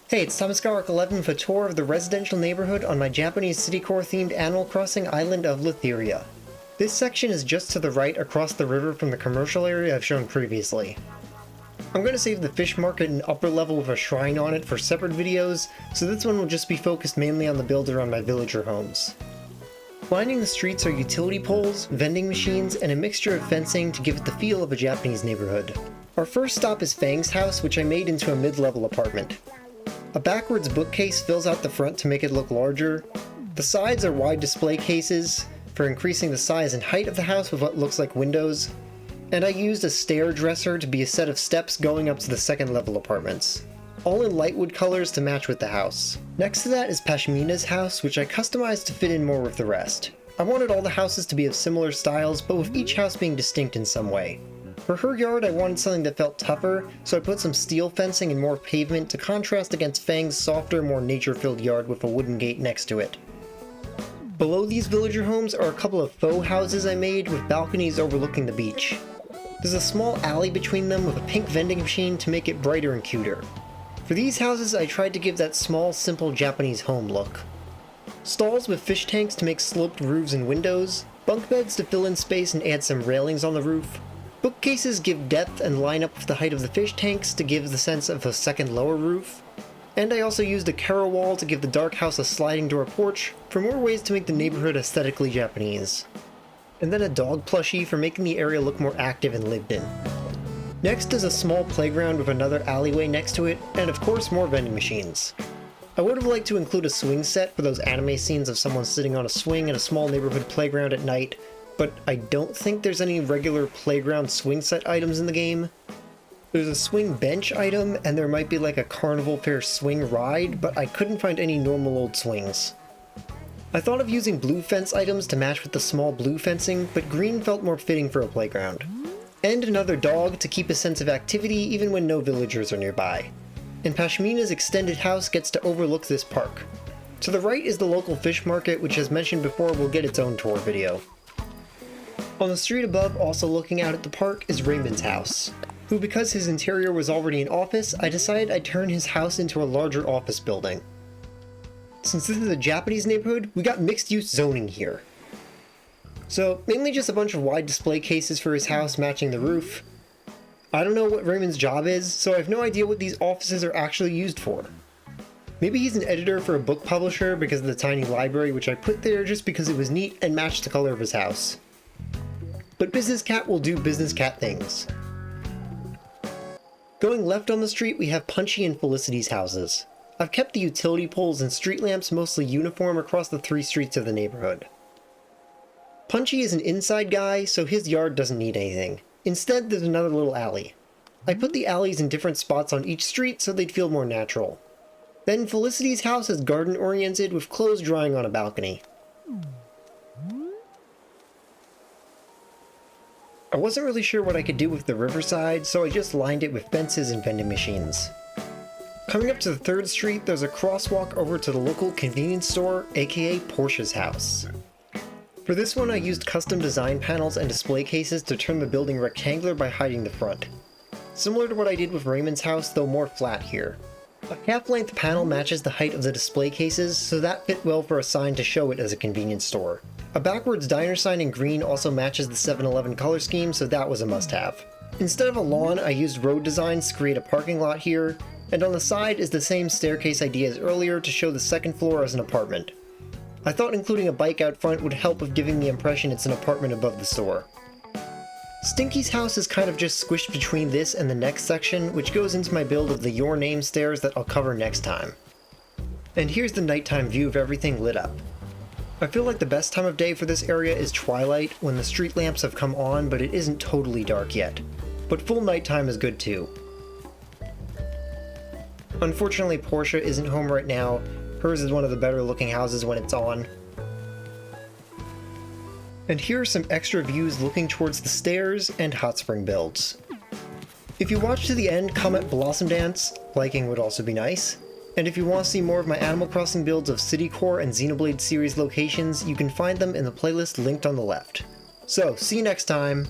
Hey, it's Thomas11 with a tour of the residential neighborhood on my Japanese Citycore themed Animal Crossing island of Letheria. This section is just to the right across the river from the commercial area I've shown previously. I'm going to save the fish market and upper level with a shrine on it for separate videos, so this one will just be focused mainly on the build around my villager homes. Lining the streets are utility poles, vending machines, and a mixture of fencing to give it the feel of a Japanese neighborhood. Our first stop is Fang's house, which I made into a mid-level apartment. A backwards bookcase fills out the front to make it look larger. The sides are wide display cases for increasing the size and height of the house with what looks like windows. And I used a stair dresser to be a set of steps going up to the second level apartments, all in light wood colors to match with the house. Next to that is Pashmina's house, which I customized to fit in more with the rest. I wanted all the houses to be of similar styles, but with each house being distinct in some way. For her yard, I wanted something that felt tougher, so I put some steel fencing and more pavement to contrast against Fang's softer, more nature-filled yard with a wooden gate next to it. Below these villager homes are a couple of faux houses I made with balconies overlooking the beach. There's a small alley between them with a pink vending machine to make it brighter and cuter. For these houses, I tried to give that small, simple Japanese home look. Stalls with fish tanks to make sloped roofs and windows, bunk beds to fill in space and add some railings on the roof. Bookcases give depth and line up with the height of the fish tanks to give the sense of a second lower roof. And I also used a Kara wall to give the dark house a sliding door porch for more ways to make the neighborhood aesthetically Japanese. And then a dog plushie for making the area look more active and lived in. Next is a small playground with another alleyway next to it, and of course more vending machines. I would have liked to include a swing set for those anime scenes of someone sitting on a swing in a small neighborhood playground at night, but I don't think there's any regular playground swing set items in the game. There's a swing bench item, and there might be like a carnival fair swing ride, but I couldn't find any normal old swings. I thought of using blue fence items to match with the small blue fencing, but green felt more fitting for a playground. And another dog to keep a sense of activity even when no villagers are nearby. And Pashmina's extended house gets to overlook this park. To the right is the local fish market, which as mentioned before will get its own tour video. On the street above, also looking out at the park, is Raymond's house, who, because his interior was already an office, I decided I'd turn his house into a larger office building. Since this is a Japanese neighborhood, we got mixed-use zoning here. So, mainly just a bunch of wide display cases for his house matching the roof. I don't know what Raymond's job is, so I have no idea what these offices are actually used for. Maybe he's an editor for a book publisher because of the tiny library which I put there just because it was neat and matched the color of his house. But Business Cat will do Business Cat things. Going left on the street, we have Punchy and Felicity's houses. I've kept the utility poles and street lamps mostly uniform across the 3 streets of the neighborhood. Punchy is an inside guy, so his yard doesn't need anything. Instead, there's another little alley. I put the alleys in different spots on each street so they'd feel more natural. Then Felicity's house is garden-oriented with clothes drying on a balcony. I wasn't really sure what I could do with the riverside, so I just lined it with fences and vending machines. Coming up to the 3rd street, there's a crosswalk over to the local convenience store, aka Portia's house. For this one, I used custom design panels and display cases to turn the building rectangular by hiding the front. Similar to what I did with Raymond's house, though more flat here. A half-length panel matches the height of the display cases, so that fit well for a sign to show it as a convenience store. A backwards diner sign in green also matches the 7-Eleven color scheme, so that was a must-have. Instead of a lawn, I used road designs to create a parking lot here, and on the side is the same staircase idea as earlier to show the 2nd floor as an apartment. I thought including a bike out front would help with giving the impression it's an apartment above the store. Stinky's house is kind of just squished between this and the next section, which goes into my build of the Your Name stairs that I'll cover next time. And here's the nighttime view of everything lit up. I feel like the best time of day for this area is twilight, when the street lamps have come on but it isn't totally dark yet. But full nighttime is good too. Unfortunately, Portia isn't home right now. Hers is one of the better looking houses when it's on. And here are some extra views looking towards the stairs and hot spring builds. If you watch to the end, comment Blossom Dance, liking would also be nice. And if you want to see more of my Animal Crossing builds of Citycore and Xenoblade series locations, you can find them in the playlist linked on the left. So, see you next time!